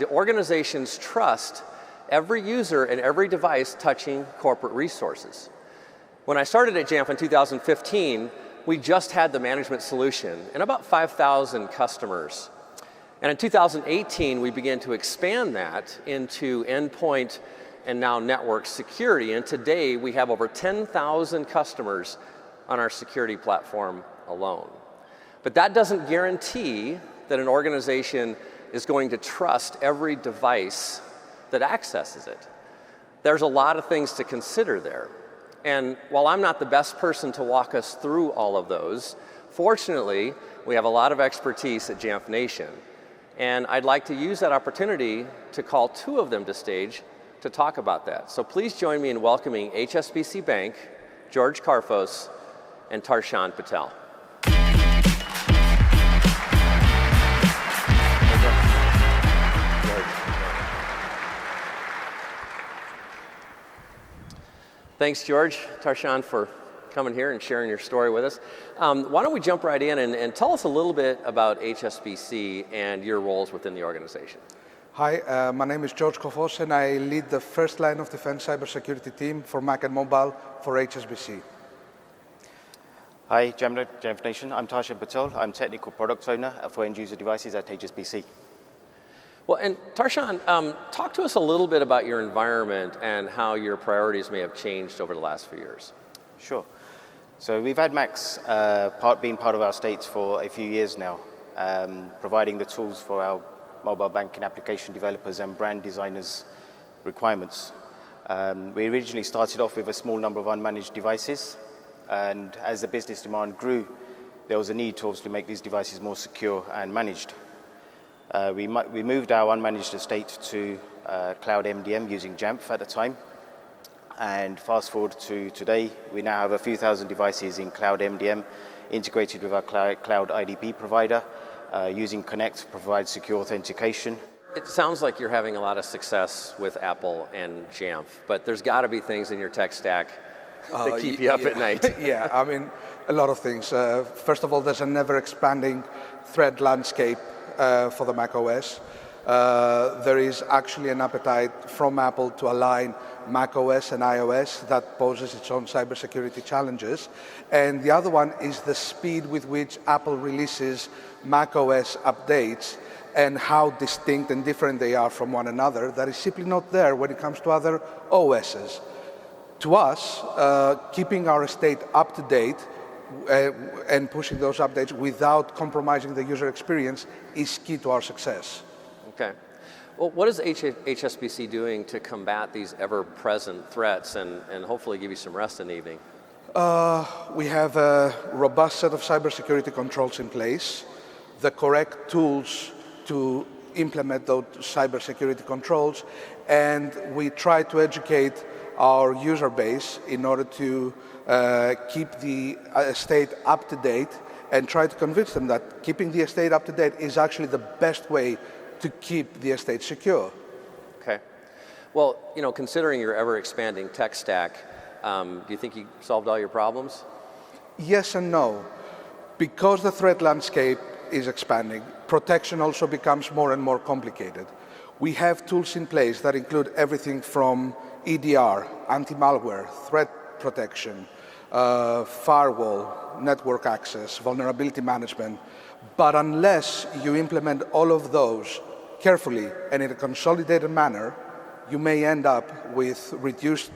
organizations trust every user and every device touching corporate resources. When I started at Jamf in 2015, we just had the management solution and about 5,000 customers. And in 2018, we began to expand that into endpoint and now network security. And today, we have over 10,000 customers on our security platform alone. But that doesn't guarantee that an organization is going to trust every device that accesses it. There's a lot of things to consider there. And while I'm not the best person to walk us through all of those, fortunately, we have a lot of expertise at Jamf Nation. And I'd like to use that opportunity to call two of them to stage to talk about that. So please join me in welcoming HSBC Bank, George Karfos, and Tarshan Patel. Thanks, George, Tarshan, for coming here and sharing your story with us. Why don't we jump right in and tell us a little bit about HSBC and your roles within the organization. Hi, my name is George Kofos, and I lead the first line of defense cybersecurity team for Mac and mobile for HSBC. Hi, Jamf Nation. I'm Tarshan Patel. I'm technical product owner for end user devices at HSBC. Well, and Tarshan, talk to us a little bit about your environment and how your priorities may have changed over the last few years. Sure. So we've had Macs being part of our estates for a few years now, providing the tools for our mobile banking application developers and brand designers' requirements. We originally started off with a small number of unmanaged devices, and as the business demand grew, there was a need to obviously make these devices more secure and managed. We moved our unmanaged estate to Cloud MDM using Jamf at the time. And fast forward to today, we now have a few thousand devices in Cloud MDM integrated with our Cloud IDP provider, using Connect to provide secure authentication. It sounds like you're having a lot of success with Apple and Jamf, but there's got to be things in your tech stack that keep you up at night. Yeah, I mean, a lot of things. First of all, there's a never-expanding threat landscape for the Mac OS. There is actually an appetite from Apple to align Mac OS and iOS that poses its own cybersecurity challenges. And the other one is the speed with which Apple releases Mac OS updates and how distinct and different they are from one another. That is simply not there when it comes to other OSs. To us, keeping our estate up to date and pushing those updates without compromising the user experience is key to our success. Okay. Well, what is HSBC doing to combat these ever-present threats and hopefully give you some rest in the evening? We have a robust set of cybersecurity controls in place, the correct tools to implement those cybersecurity controls, and we try to educate our user base in order to keep the estate up to date and try to convince them that keeping the estate up to date is actually the best way to keep the estate secure. Okay. Well, you know, considering your ever-expanding tech stack, do you think you solved all your problems? Yes and no. Because the threat landscape is expanding, protection also becomes more and more complicated. We have tools in place that include everything from EDR, anti-malware, threat protection, firewall, network access, vulnerability management. But unless you implement all of those carefully and in a consolidated manner, you may end up with reduced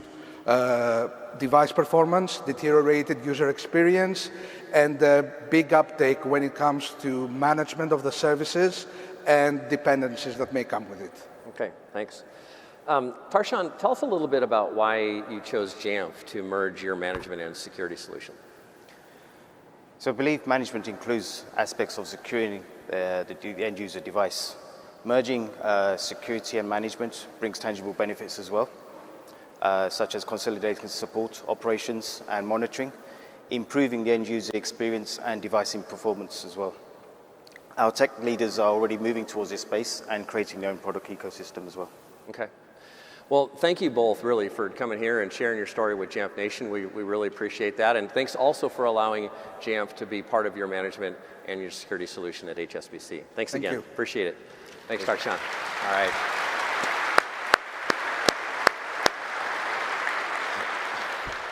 device performance, deteriorated user experience, and a big uptake when it comes to management of the services and dependencies that may come with it. Okay, thanks. Tarshan, tell us a little bit about why you chose Jamf to merge your management and security solution. So I believe management includes aspects of securing the end user device. Merging security and management brings tangible benefits as well, such as consolidating support, operations, and monitoring, improving the end user experience and device performance as well. Our tech leaders are already moving towards this space and creating their own product ecosystem as well. Okay. Well, thank you both really for coming here and sharing your story with Jamf Nation. We really appreciate that. And thanks also for allowing Jamf to be part of your management and your security solution at HSBC. Thanks again. Thank you. Appreciate it. Thanks, Dr. Sean. All right.